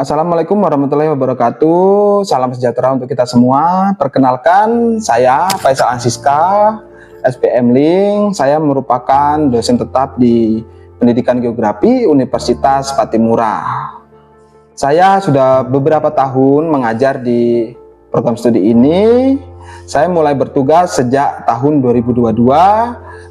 Assalamualaikum warahmatullahi wabarakatuh. Salam sejahtera untuk kita semua. Perkenalkan, saya Faisal Ansiska, SPM Link. Saya merupakan dosen tetap di Pendidikan Geografi Universitas Patimura. Saya sudah beberapa tahun mengajar di program studi ini. Saya mulai bertugas sejak tahun 2022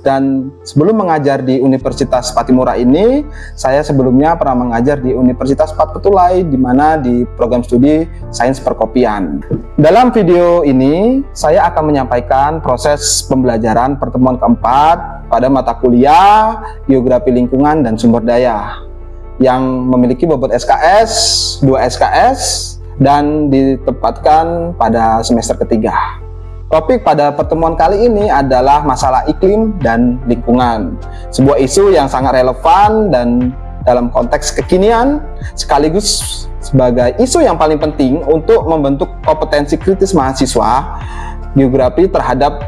dan sebelum mengajar di Universitas Patimura ini, saya sebelumnya pernah mengajar di Universitas Patpetulai, di mana di program studi Sains Perkopian. Dalam video ini, saya akan menyampaikan proses pembelajaran pertemuan keempat pada mata kuliah Geografi Lingkungan dan Sumber Daya yang memiliki bobot SKS, 2 SKS, dan ditempatkan pada semester ketiga. Topik pada pertemuan kali ini adalah masalah iklim dan lingkungan. Sebuah isu yang sangat relevan dan dalam konteks kekinian, sekaligus sebagai isu yang paling penting untuk membentuk kompetensi kritis mahasiswa geografi terhadap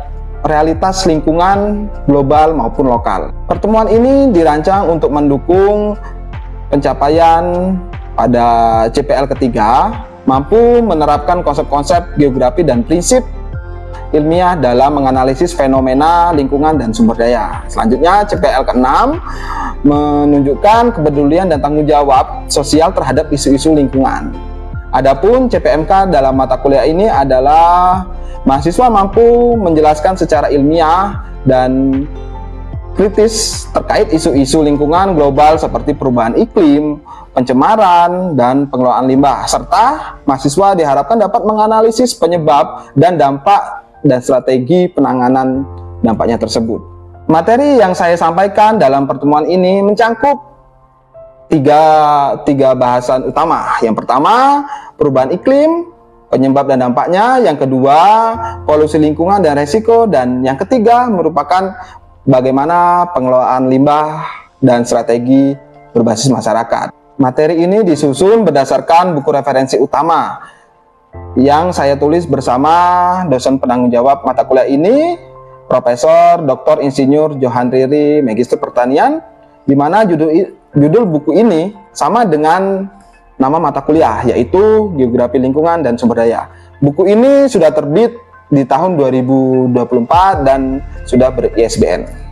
realitas lingkungan global maupun lokal. Pertemuan ini dirancang untuk mendukung pencapaian pada CPL ketiga, mampu menerapkan konsep-konsep geografi dan prinsip ilmiah dalam menganalisis fenomena lingkungan dan sumber daya. Selanjutnya, CPL ke-6 menunjukkan kepedulian dan tanggung jawab sosial terhadap isu-isu lingkungan. Adapun CPMK dalam mata kuliah ini adalah mahasiswa mampu menjelaskan secara ilmiah dan kritis terkait isu-isu lingkungan global seperti perubahan iklim, pencemaran, dan pengelolaan limbah, serta mahasiswa diharapkan dapat menganalisis penyebab dan dampak dan strategi penanganan dampaknya tersebut. Materi yang saya sampaikan dalam pertemuan ini mencangkup tiga bahasan utama. Yang pertama, perubahan iklim, penyebab dan dampaknya. Yang kedua, polusi lingkungan dan resiko. Dan yang ketiga, merupakan bagaimana pengelolaan limbah dan strategi berbasis masyarakat. Materi ini disusun berdasarkan buku referensi utama yang saya tulis bersama dosen penanggung jawab mata kuliah ini, Profesor Dr. Insinyur Johan Riri, Magister Pertanian, di mana judul buku ini sama dengan nama mata kuliah, yaitu Geografi Lingkungan dan Sumber Daya. Buku ini sudah terbit di tahun 2024 dan sudah ber-ISBN.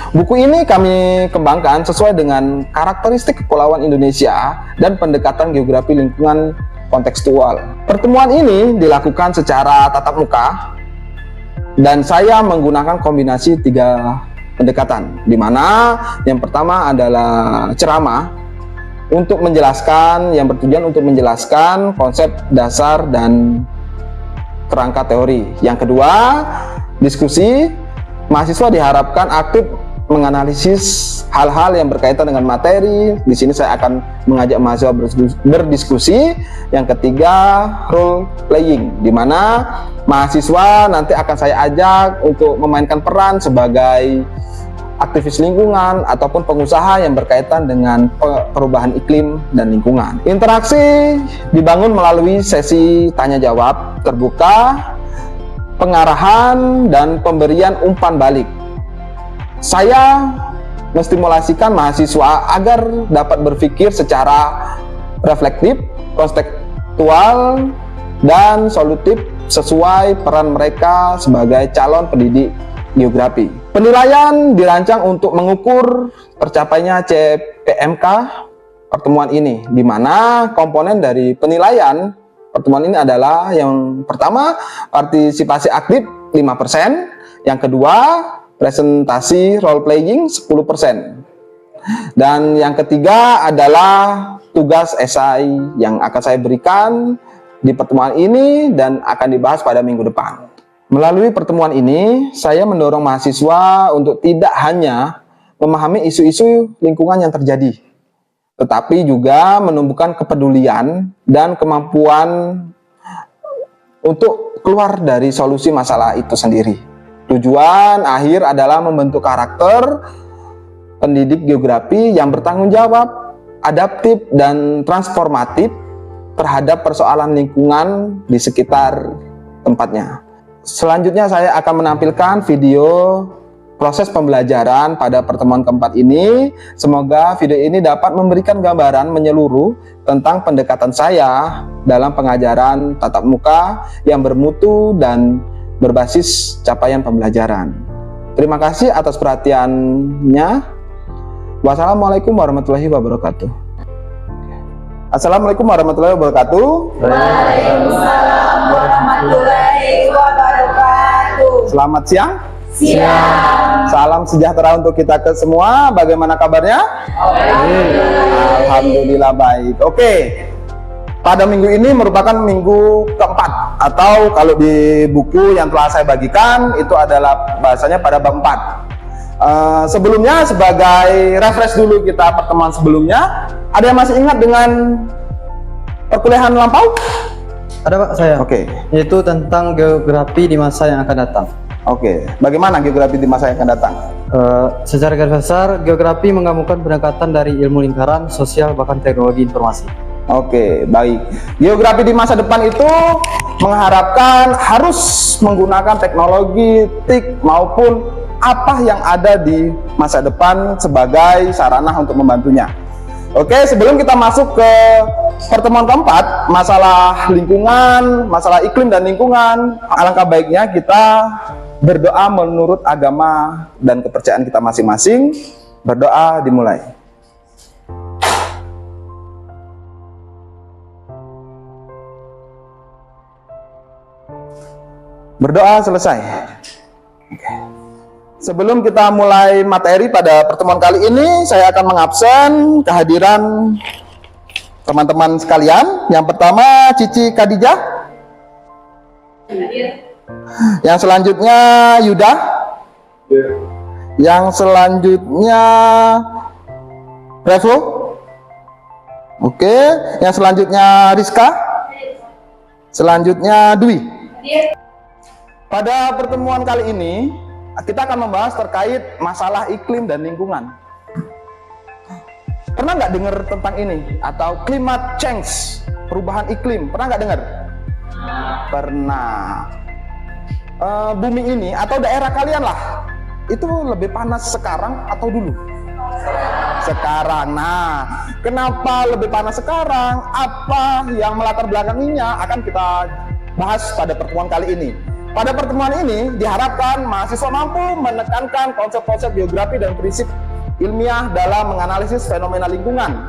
Buku ini kami kembangkan sesuai dengan karakteristik kepulauan Indonesia dan pendekatan geografi lingkungan kontekstual. Pertemuan ini dilakukan secara tatap muka dan saya menggunakan kombinasi 3 pendekatan, di mana yang pertama adalah ceramah untuk menjelaskan, yang bertujuan untuk menjelaskan konsep dasar dan kerangka teori. Yang kedua, diskusi. Mahasiswa diharapkan aktif menganalisis hal-hal yang berkaitan dengan materi. Di sini saya akan mengajak mahasiswa berdiskusi. Yang ketiga, role playing, di mana mahasiswa nanti akan saya ajak untuk memainkan peran sebagai aktivis lingkungan ataupun pengusaha yang berkaitan dengan perubahan iklim dan lingkungan. Interaksi dibangun melalui sesi tanya jawab terbuka, pengarahan, dan pemberian umpan balik. Saya menstimulasikan mahasiswa agar dapat berpikir secara reflektif, konstekstual, dan solutif sesuai peran mereka sebagai calon pendidik geografi. Penilaian dirancang untuk mengukur tercapainya CPMK pertemuan ini, di mana komponen dari penilaian pertemuan ini adalah yang pertama, partisipasi aktif 5%, yang kedua, presentasi role playing 10%. Dan yang ketiga adalah tugas esai yang akan saya berikan di pertemuan ini dan akan dibahas pada minggu depan. Melalui pertemuan ini, saya mendorong mahasiswa untuk tidak hanya memahami isu-isu lingkungan yang terjadi, tetapi juga menumbuhkan kepedulian dan kemampuan untuk keluar dari solusi masalah itu sendiri. Tujuan akhir adalah membentuk karakter pendidik geografi yang bertanggung jawab, adaptif, dan transformatif terhadap persoalan lingkungan di sekitar tempatnya. Selanjutnya saya akan menampilkan video proses pembelajaran pada pertemuan keempat ini. Semoga video ini dapat memberikan gambaran menyeluruh tentang pendekatan saya dalam pengajaran tatap muka yang bermutu dan berbasis capaian pembelajaran. Terima kasih atas perhatiannya. Wassalamualaikum warahmatullahi wabarakatuh. Assalamualaikum warahmatullahi wabarakatuh. Waalaikumsalam warahmatullahi wabarakatuh. Selamat siang. Siang. Salam sejahtera untuk kita ke semua. Bagaimana kabarnya? Alhamdulillah baik. Oke. Pada minggu ini merupakan minggu keempat, atau kalau di buku yang telah saya bagikan itu adalah bahasanya pada bab 4. Sebelumnya sebagai refresh dulu kita pertemuan sebelumnya. Ada yang masih ingat dengan perkuliahan lampau? Ada Pak, saya. Oke. Yaitu tentang geografi di masa yang akan datang. Oke. Bagaimana geografi di masa yang akan datang? Secara garis besar, geografi menggabungkan pendekatan dari ilmu lingkaran, sosial, bahkan teknologi informasi. Oke, baik. Geografi di masa depan itu mengharapkan harus menggunakan teknologi, TIK maupun apa yang ada di masa depan sebagai sarana untuk membantunya. Oke, sebelum kita masuk ke pertemuan keempat, masalah lingkungan, masalah iklim dan lingkungan, alangkah baiknya kita berdoa menurut agama dan kepercayaan kita masing-masing. Berdoa dimulai. Berdoa selesai. Oke. Sebelum kita mulai materi pada pertemuan kali ini, saya akan mengabsen kehadiran teman-teman sekalian. Yang pertama Cici Khadijah. Yang selanjutnya Yuda. Yang selanjutnya Revo. Oke. Yang selanjutnya Rizka. Selanjutnya Dwi. Pada pertemuan kali ini kita akan membahas terkait masalah iklim dan lingkungan. Pernah nggak dengar tentang ini? Atau climate change, perubahan iklim, pernah nggak dengar? Pernah. Bumi ini atau daerah kalian lah, itu lebih panas sekarang atau dulu? Sekarang. Nah, kenapa lebih panas sekarang? Apa yang melatar belakanginya akan kita bahas pada pertemuan kali ini. Pada pertemuan ini diharapkan mahasiswa mampu menekankan konsep-konsep geografi dan prinsip ilmiah dalam menganalisis fenomena lingkungan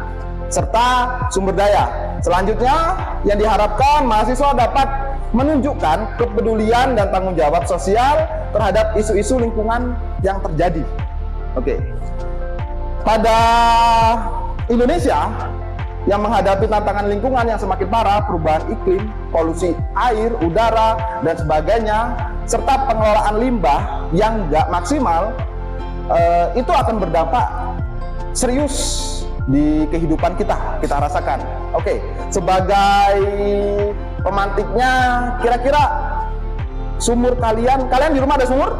serta sumber daya. Selanjutnya yang diharapkan mahasiswa dapat menunjukkan kepedulian dan tanggung jawab sosial terhadap isu-isu lingkungan yang terjadi. Oke. Pada Indonesia yang menghadapi tantangan lingkungan yang semakin parah, perubahan iklim, polusi air, udara, dan sebagainya, serta pengelolaan limbah yang nggak maksimal, itu akan berdampak serius di kehidupan kita rasakan. Oke, sebagai pemantiknya, kira-kira sumur kalian di rumah ada sumur?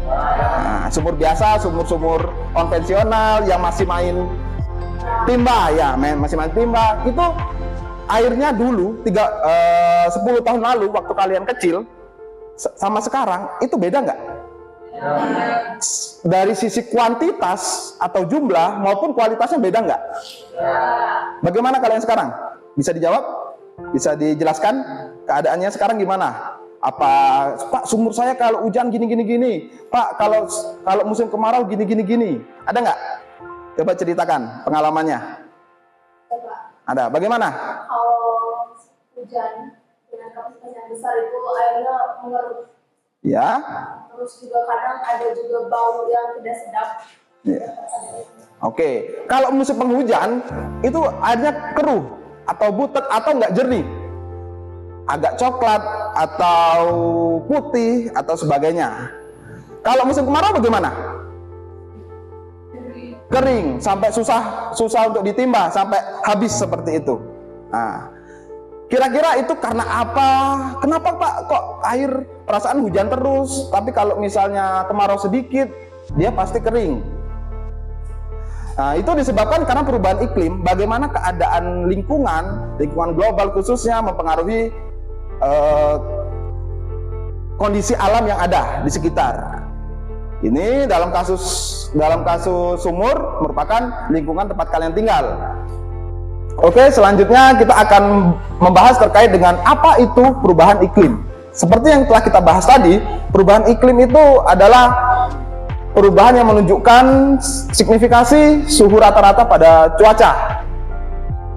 Nah, sumur biasa, sumur konvensional yang masih main timba, ya masih main timba, itu airnya dulu 10 tahun lalu waktu kalian kecil sama sekarang itu beda nggak? Dari sisi kuantitas atau jumlah maupun kualitasnya beda nggak? Bagaimana kalian sekarang? Bisa dijawab? Bisa dijelaskan keadaannya sekarang gimana? Apa Pak, sumur saya kalau hujan gini? Pak, kalau musim kemarau gini? Ada nggak? Coba ceritakan pengalamannya. Ada. Bagaimana? Kalau hujan dengan kapasitas yang besar itu airnya mengeruh. Ya. Terus juga kadang ada juga bau yang tidak sedap. Ya. Oke. Kalau musim penghujan itu airnya keruh atau butek atau nggak jernih, agak coklat atau putih atau sebagainya. Kalau musim kemarau bagaimana? Kering sampai susah untuk ditimba sampai habis seperti itu. Nah, kira-kira itu karena apa? Kenapa Pak kok air perasaan hujan terus, tapi kalau misalnya kemarau sedikit dia pasti kering? Nah, itu disebabkan karena perubahan iklim. Bagaimana keadaan lingkungan global khususnya mempengaruhi kondisi alam yang ada di sekitar. Ini dalam kasus sumur merupakan lingkungan tempat kalian tinggal. Oke, selanjutnya kita akan membahas terkait dengan apa itu perubahan iklim. Seperti yang telah kita bahas tadi, perubahan iklim itu adalah perubahan yang menunjukkan signifikasi suhu rata-rata pada cuaca.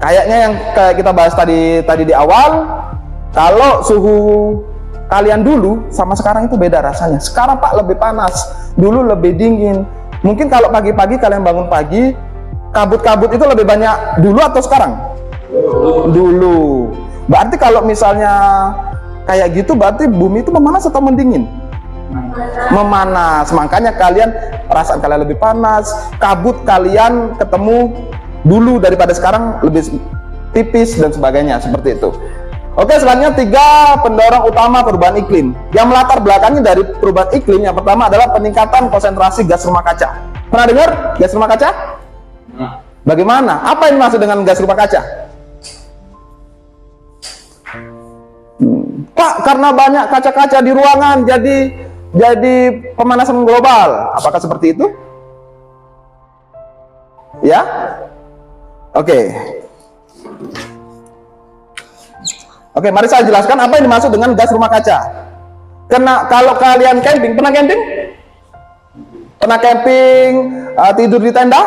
Kayaknya yang kayak kita bahas tadi di awal, kalau suhu kalian dulu sama sekarang itu beda rasanya. Sekarang Pak lebih panas, dulu lebih dingin. Mungkin kalau pagi-pagi kalian bangun pagi, kabut-kabut itu lebih banyak dulu atau sekarang? Dulu. Berarti kalau misalnya kayak gitu, berarti bumi itu memanas atau mendingin? Memanas. Makanya kalian perasaan kalian lebih panas, kabut kalian ketemu dulu daripada sekarang lebih tipis dan sebagainya, seperti itu. Oke, selanjutnya 3 pendorong utama perubahan iklim. Yang melatar belakangnya dari perubahan iklim, yang pertama adalah peningkatan konsentrasi gas rumah kaca. Pernah dengar gas rumah kaca? Bagaimana? Apa yang dimaksud dengan gas rumah kaca? Pak, karena banyak kaca-kaca di ruangan, jadi pemanasan global. Apakah seperti itu? Ya? Oke. Oke, mari saya jelaskan apa yang dimaksud dengan gas rumah kaca. Karena kalau kalian camping, pernah camping? Pernah camping, tidur di tenda?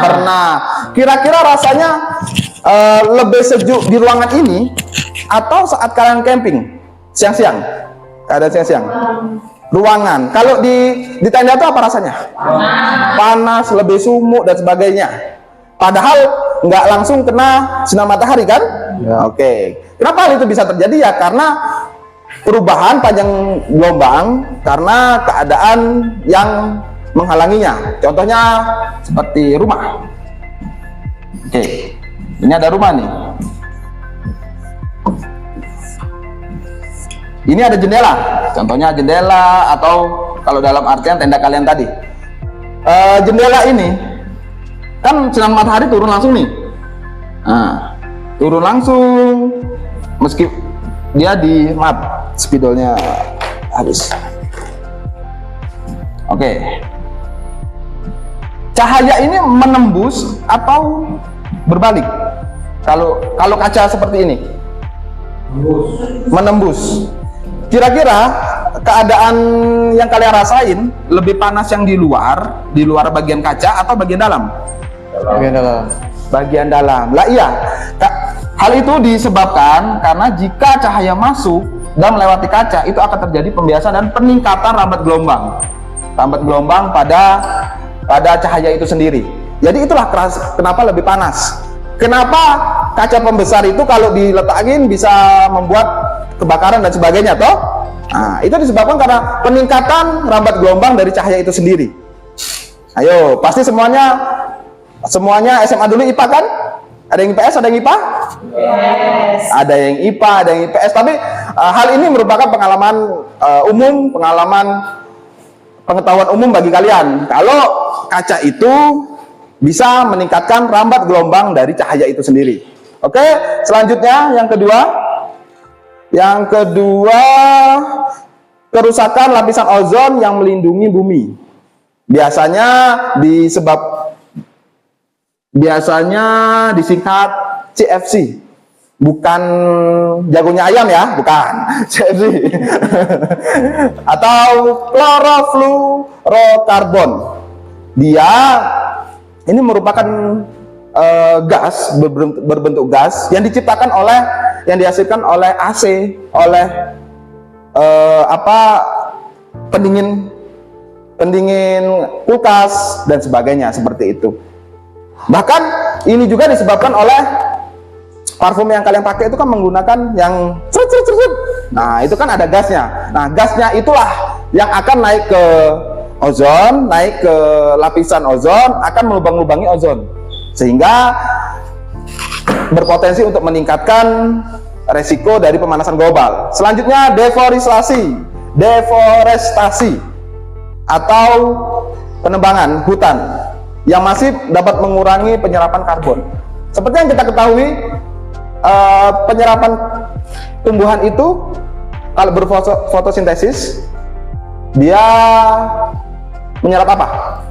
Pernah. Kira-kira rasanya lebih sejuk di ruangan ini atau saat kalian camping siang-siang? Keadaan siang-siang. Ruangan. Kalau di tenda itu apa rasanya? Panas, lebih sumuk dan sebagainya. Padahal nggak langsung kena sinar matahari kan? Ya. Oke. Kenapa hal itu bisa terjadi? Ya karena perubahan panjang gelombang karena keadaan yang menghalanginya. Contohnya seperti rumah. Oke. Ini ada rumah nih. Ini ada jendela. Contohnya jendela atau kalau dalam artian tenda kalian tadi. Jendela ini kan sinar matahari turun langsung nih. Nah, turun langsung meski dia di spidolnya habis. Oke. Cahaya ini menembus atau berbalik? Kalau kaca seperti ini. Menembus. Kira-kira keadaan yang kalian rasain lebih panas yang di luar bagian kaca atau bagian dalam? Bagian dalam. Bagian dalam. Lah iya. Hal itu disebabkan karena jika cahaya masuk dan melewati kaca itu akan terjadi pembiasan dan peningkatan rambat gelombang. Rambat gelombang pada cahaya itu sendiri. Jadi itulah kenapa lebih panas. Kenapa kaca pembesar itu kalau diletakin bisa membuat kebakaran dan sebagainya toh? Nah, itu disebabkan karena peningkatan rambat gelombang dari cahaya itu sendiri. Ayo, pasti semuanya SMA dulu IPA kan? Ada yang IPS, ada yang IPA? Yes. Ada yang IPA, ada yang IPS. Tapi hal ini merupakan pengalaman pengetahuan umum bagi kalian. Kalau kaca itu bisa meningkatkan rambat gelombang dari cahaya itu sendiri. Oke, selanjutnya yang kedua, kerusakan lapisan ozon yang melindungi bumi. Biasanya disingkat CFC, bukan jagonya ayam ya, bukan CFC. Atau klorofluorokarbon. Dia ini merupakan gas berbentuk gas yang dihasilkan oleh AC, oleh pendingin kulkas dan sebagainya seperti itu. Bahkan ini juga disebabkan oleh parfum yang kalian pakai itu kan menggunakan yang nah itu kan ada gasnya. Nah gasnya itulah yang akan naik ke ozon, naik ke lapisan ozon, akan melubang-lubangi ozon sehingga berpotensi untuk meningkatkan resiko dari pemanasan global. Selanjutnya deforestasi atau penebangan hutan yang masif dapat mengurangi penyerapan karbon. Seperti yang kita ketahui, penyerapan tumbuhan itu kalau berfotosintesis dia Menyerap apa?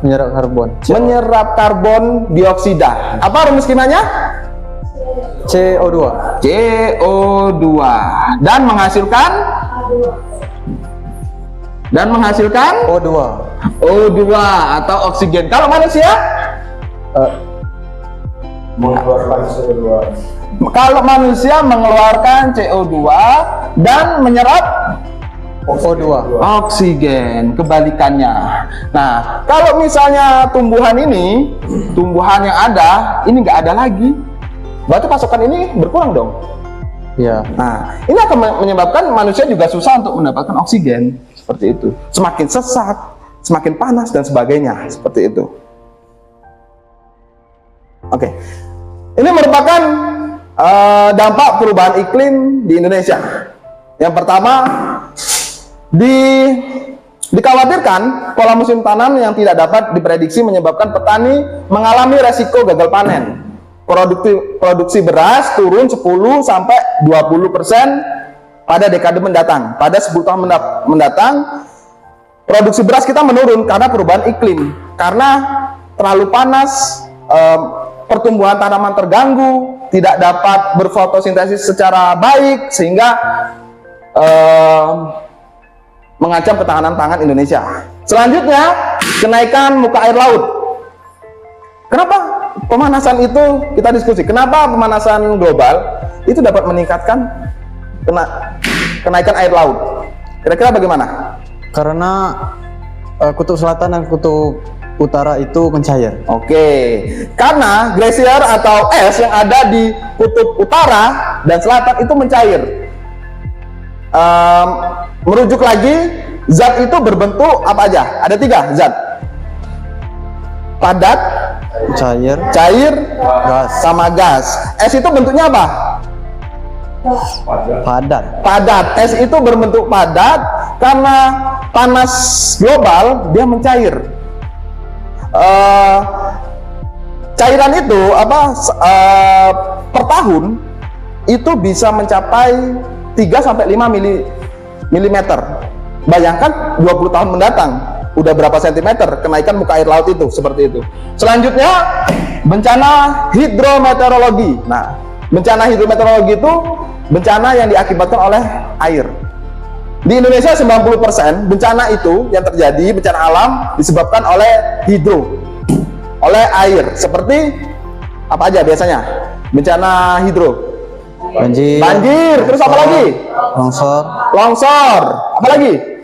Menyerap karbon. Menyerap karbon dioksida. Apa rumus kimianya? CO2. CO2 dan menghasilkan O2. O2 atau oksigen. Kalau manusia? Mengeluarkan CO2. Kalau manusia mengeluarkan CO2 dan menyerap O2. oksigen, kebalikannya. Nah, kalau misalnya tumbuhan yang ada, ini nggak ada lagi, berarti pasokan ini berkurang dong. Ya. Nah, ini akan menyebabkan manusia juga susah untuk mendapatkan oksigen, seperti itu. Semakin sesak, semakin panas dan sebagainya, seperti itu. Oke, ini merupakan dampak perubahan iklim di Indonesia. Yang pertama, dikhawatirkan pola musim tanam yang tidak dapat diprediksi menyebabkan petani mengalami resiko gagal panen. Produksi beras turun 10-20% pada dekade mendatang. Pada 10 tahun mendatang, produksi beras kita menurun karena perubahan iklim. Karena terlalu panas, pertumbuhan tanaman terganggu, tidak dapat berfotosintesis secara baik, sehingga mengancam ketahanan pangan Indonesia. Selanjutnya, kenaikan muka air laut. Kenapa pemanasan itu kita diskusi? Kenapa pemanasan global itu dapat meningkatkan kenaikan air laut? Kira-kira bagaimana? Karena kutub selatan dan kutub utara itu mencair. Oke, karena glasier atau es yang ada di kutub utara dan selatan itu mencair. Merujuk lagi, zat itu berbentuk apa aja? Ada 3 zat: padat, cair, gas. sama gas. Es itu bentuknya apa? Padat. Es itu berbentuk padat karena panas global, dia mencair. Cairan itu per tahun itu bisa mencapai 3-5 mm. Bayangkan 20 tahun mendatang udah berapa sentimeter kenaikan muka air laut itu, seperti itu. Selanjutnya, bencana hidrometeorologi. Nah, bencana hidrometeorologi itu bencana yang diakibatkan oleh air. Di Indonesia 90% bencana itu yang terjadi, bencana alam, disebabkan oleh oleh air. Seperti apa aja biasanya bencana hidro? Banjir, terus apa lagi? Longsor, apa lagi?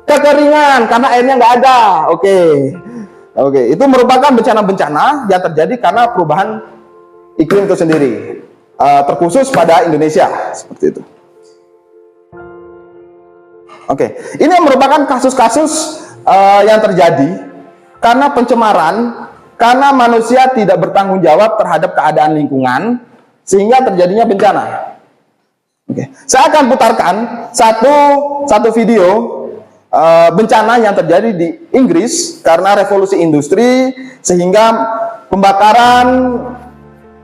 Kekeringan karena airnya nggak ada. Oke, itu merupakan bencana-bencana yang terjadi karena perubahan iklim itu sendiri, terkhusus pada Indonesia, seperti itu. Oke, ini merupakan kasus-kasus yang terjadi karena pencemaran, karena manusia tidak bertanggung jawab terhadap keadaan lingkungan, sehingga terjadinya bencana. Oke, saya akan putarkan satu video bencana yang terjadi di Inggris karena revolusi industri, sehingga pembakaran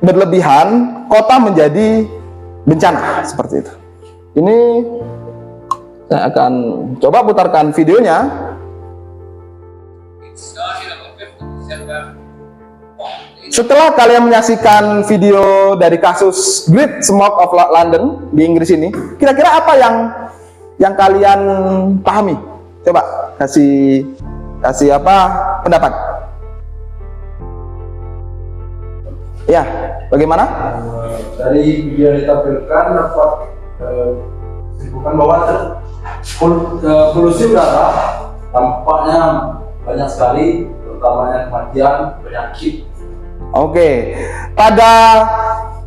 berlebihan, kota menjadi bencana, seperti itu. Ini saya akan coba putarkan videonya. Setelah kalian menyaksikan video dari kasus Great Smoke of London di Inggris ini, kira-kira apa yang kalian pahami? Coba kasih pendapat? Ya, bagaimana? Dari video yang ditampilkan dapat disebutkan bahwa polusi udara tampaknya banyak sekali, terutamanya kematian, penyakit. Oke, pada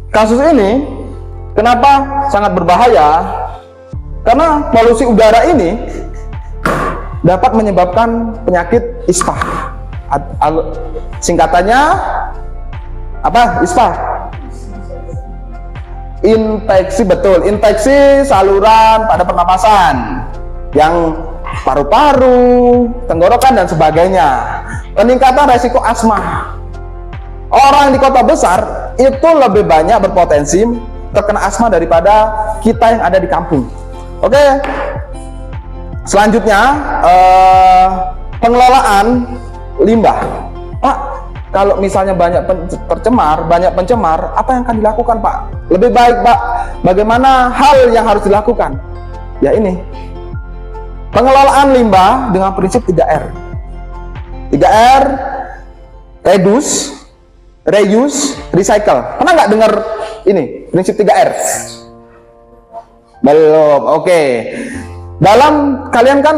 kasus ini kenapa sangat berbahaya? Karena polusi udara ini dapat menyebabkan penyakit ISPA. Singkatannya apa? ISPA. Infeksi, betul, infeksi saluran pada pernapasan yang paru-paru, tenggorokan dan sebagainya. Peningkatan resiko asma. Orang di kota besar itu lebih banyak berpotensi terkena asma daripada kita yang ada di kampung. Oke. Selanjutnya, pengelolaan limbah. Pak, kalau misalnya banyak pencemar, apa yang akan dilakukan, Pak? Lebih baik, Pak, bagaimana hal yang harus dilakukan? Ya ini, pengelolaan limbah dengan prinsip 3R. 3R, reduce, reuse, recycle. Pernah nggak dengar ini, prinsip 3R? Belum, oke. Dalam kalian kan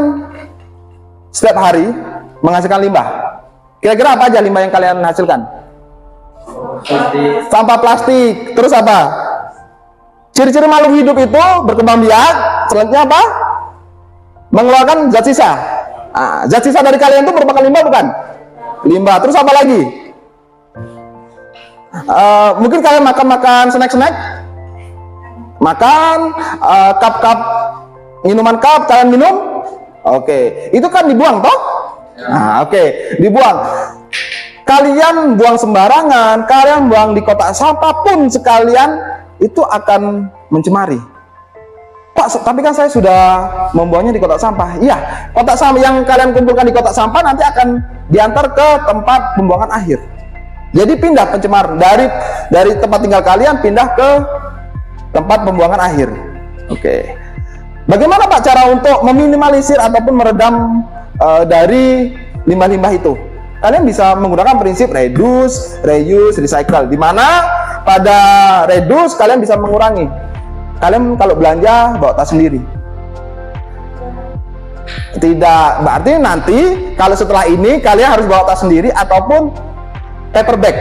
setiap hari menghasilkan limbah. Kira-kira apa aja limbah yang kalian hasilkan? Sampah plastik. Terus apa? Ciri-ciri makhluk hidup itu berkembang biak. Selanjutnya apa? Mengeluarkan zat sisa. Nah, zat sisa dari kalian itu merupakan limbah bukan? Limbah. Terus apa lagi? Mungkin kalian makan snack-snack. Makan cup-cup minuman cup kalian minum. Oke, itu kan dibuang toh? Nah, oke, dibuang. Kalian buang sembarangan, kalian buang di kotak sampah pun sekalian, itu akan mencemari. Pak, tapi kan saya sudah membuangnya di kotak sampah. Iya, kotak sampah yang kalian kumpulkan di kotak sampah nanti akan diantar ke tempat pembuangan akhir. Jadi pindah pencemar dari tempat tinggal kalian pindah ke tempat pembuangan akhir. Oke. Bagaimana Pak cara untuk meminimalisir ataupun meredam dari limbah-limbah itu? Kalian bisa menggunakan prinsip reduce, reuse, recycle. Di mana pada reduce kalian bisa mengurangi. Kalian kalau belanja bawa tas sendiri. Tidak, berarti nanti kalau setelah ini kalian harus bawa tas sendiri ataupun paper bag.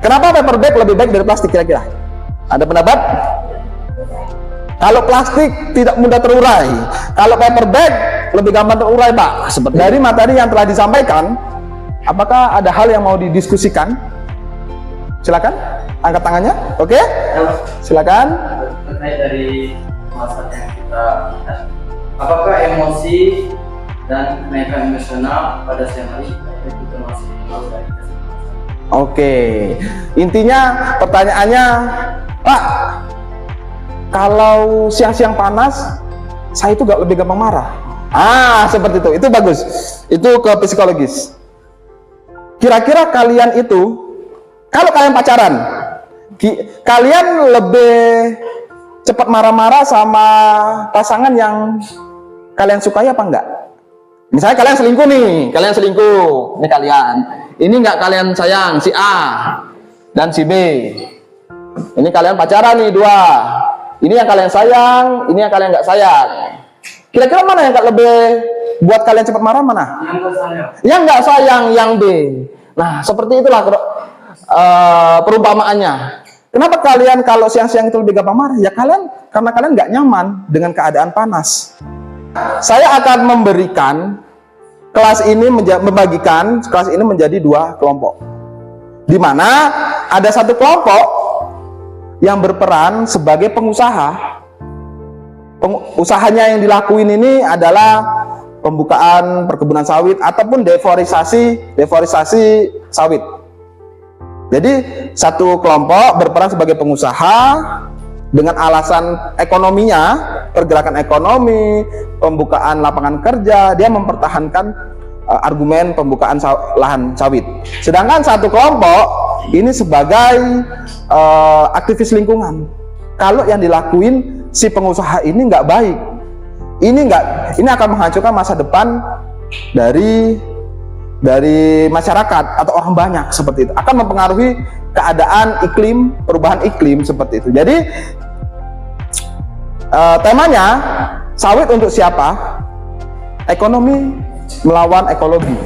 Kenapa paper bag lebih baik dari plastik kira-kira? Ada pendapat? Kalau plastik tidak mudah terurai, kalau paper bag lebih gampang terurai, Pak. Seperti dari materi yang telah disampaikan, apakah ada hal yang mau didiskusikan? Silakan, angkat tangannya. Oke? Silakan. Terkait dari masalah yang kita lihat, apakah emosi dan kenaikan emosional pada siang hari itu termasuk pengaruh dari kesehatan? Oke, intinya pertanyaannya, Pak, kalau siang-siang panas, saya itu gak lebih gampang marah. Seperti itu bagus. Itu ke psikologis. Kira-kira kalian itu, kalau kalian pacaran, kalian lebih cepat marah-marah sama pasangan yang kalian sukai apa enggak? Misalnya kalian selingkuh nih, ini kalian. Ini enggak kalian sayang, si A dan si B. Ini kalian pacaran nih dua. Ini yang kalian sayang, ini yang kalian nggak sayang. Kira-kira mana yang lebih buat kalian cepat marah, mana? Yang nggak sayang, yang B. Nah, seperti itulah perumpamaannya. Kenapa kalian kalau siang-siang itu lebih gampang marah? Ya karena kalian nggak nyaman dengan keadaan panas. Saya akan membagikan kelas ini menjadi dua kelompok. Di mana ada satu kelompok yang berperan sebagai pengusaha. Usahanya yang dilakuin ini adalah pembukaan perkebunan sawit ataupun deforestasi sawit. Jadi satu kelompok berperan sebagai pengusaha dengan alasan ekonominya, pergerakan ekonomi, pembukaan lapangan kerja, dia mempertahankan argumen pembukaan lahan sawit. Sedangkan satu kelompok ini sebagai aktivis lingkungan. Kalau yang dilakuin si pengusaha ini nggak baik, ini akan menghancurkan masa depan dari masyarakat atau orang banyak, seperti itu. Akan mempengaruhi keadaan iklim, perubahan iklim seperti itu. Jadi temanya sawit untuk siapa? Ekonomi melawan ekologi.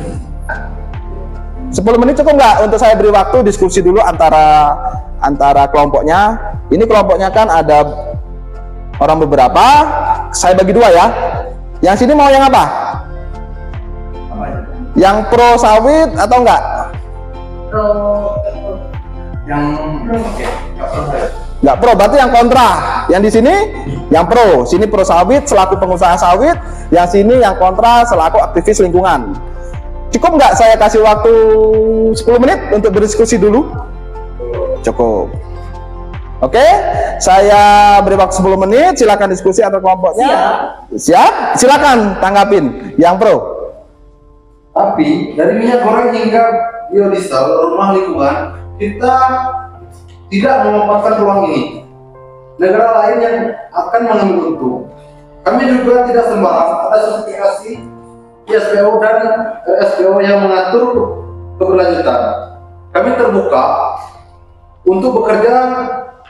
10 menit cukup nggak untuk saya beri waktu diskusi dulu antara kelompoknya. Ini kelompoknya kan ada orang beberapa, saya bagi dua ya. Yang sini mau yang apa? Yang pro sawit atau enggak? Enggak pro, berarti yang kontra. Yang di sini yang pro, sini pro sawit selaku pengusaha sawit, yang sini yang kontra selaku aktivis lingkungan. Cukup nggak saya kasih waktu 10 menit untuk berdiskusi dulu? Cukup. Oke, saya beri waktu 10 menit, silakan diskusi antar kelompoknya. Siap? Silakan tanggapin yang pro. Tapi dari minyak goreng hingga biodiesel, rumah lingkungan, kita tidak memanfaatkan peluang ini. Negara lain yang akan mengambil untung. Kami juga tidak sembarang ada sertifikasi ISPO dan RSPO yang mengatur keberlanjutan. Kami terbuka untuk bekerja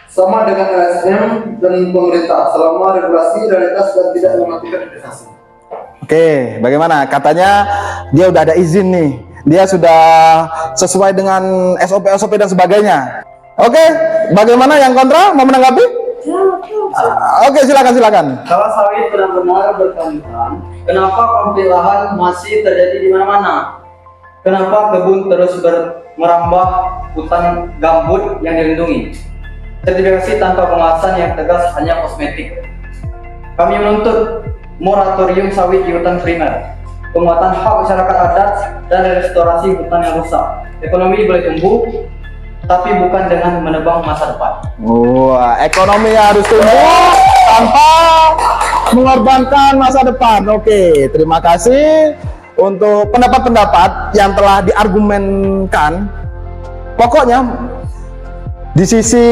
sama dengan LSM dan pemerintah selama regulasi realitas dan tidak mematikan investasi. Oke, bagaimana? Katanya dia udah ada izin nih. Dia sudah sesuai dengan SOP dan sebagainya. Oke, bagaimana yang kontra? Mau menanggapi? Oke, silakan. Kalau sawit benar-benar berkelanjutan, kenapa konflik lahan masih terjadi di mana-mana? Kenapa kebun terus merambah hutan gambut yang dilindungi? Sertifikasi tanpa pengawasan yang tegas hanya kosmetik. Kami menuntut moratorium sawit di hutan primer, penguatan hak masyarakat adat, dan restorasi hutan yang rusak. Ekonomi boleh tumbuh, tapi bukan dengan menebang masa depan. Wah, ekonomi harus tumbuh tanpa mengorbankan masa depan. Oke, terima kasih untuk pendapat-pendapat yang telah diargumenkan. Pokoknya di sisi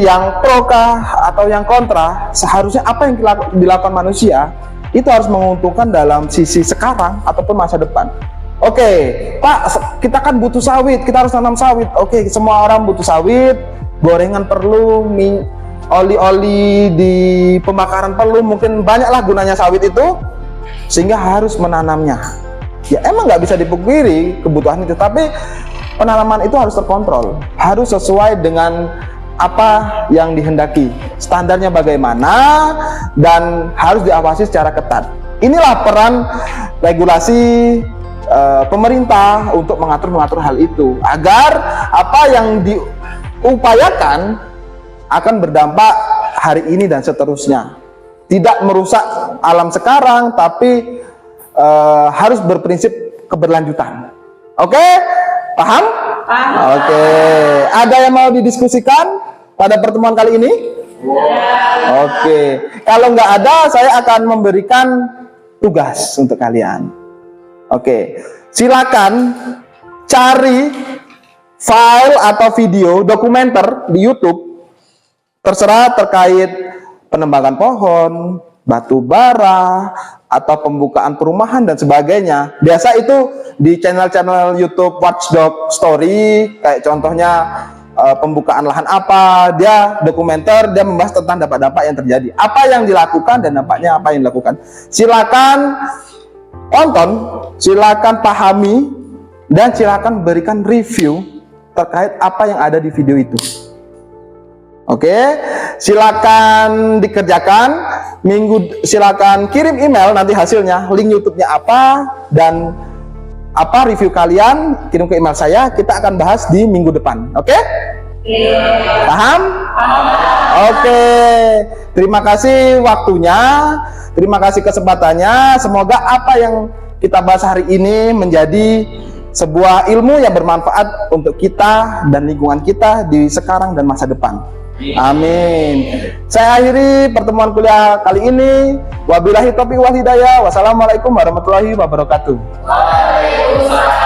yang pro kah atau yang kontra, seharusnya apa yang dilakukan manusia itu harus menguntungkan dalam sisi sekarang ataupun masa depan. Oke, Pak, kita kan butuh sawit, kita harus tanam sawit. Oke, semua orang butuh sawit, gorengan perlu, oli-oli di pembakaran perlu, mungkin banyaklah gunanya sawit itu, sehingga harus menanamnya. Ya emang nggak bisa dipungkiri kebutuhan itu, tapi penanaman itu harus terkontrol, harus sesuai dengan apa yang dihendaki, standarnya bagaimana, dan harus diawasi secara ketat. Inilah peran regulasi pemerintah untuk mengatur hal itu, agar apa yang diupayakan akan berdampak hari ini dan seterusnya, tidak merusak alam sekarang, tapi harus berprinsip keberlanjutan. Oke, paham? Oke, ada yang mau didiskusikan pada pertemuan kali ini? Oke, kalau nggak ada, saya akan memberikan tugas untuk kalian. Oke, silakan cari file atau video dokumenter di YouTube, terserah terkait penebangan pohon, batu bara, atau pembukaan perumahan dan sebagainya. Biasa itu di channel-channel YouTube Watchdog Story, kayak contohnya pembukaan lahan apa, dia dokumenter, dia membahas tentang dampak-dampak yang terjadi, apa yang dilakukan dan dampaknya apa yang dilakukan. Silakan tonton, silakan pahami, dan silakan berikan review terkait apa yang ada di video itu. Oke, silakan dikerjakan. Silakan kirim email nanti hasilnya, link YouTube-nya apa dan apa review kalian, kirim ke email saya, kita akan bahas di minggu depan. Oke? Paham? Oke. Terima kasih waktunya, terima kasih kesempatannya. Semoga apa yang kita bahas hari ini menjadi sebuah ilmu yang bermanfaat untuk kita dan lingkungan kita di sekarang dan masa depan. Amin. Saya akhiri pertemuan kuliah kali ini. Wabillahi taufiq wal hidayah. Wassalamualaikum warahmatullahi wabarakatuh. Waalaikumsalam.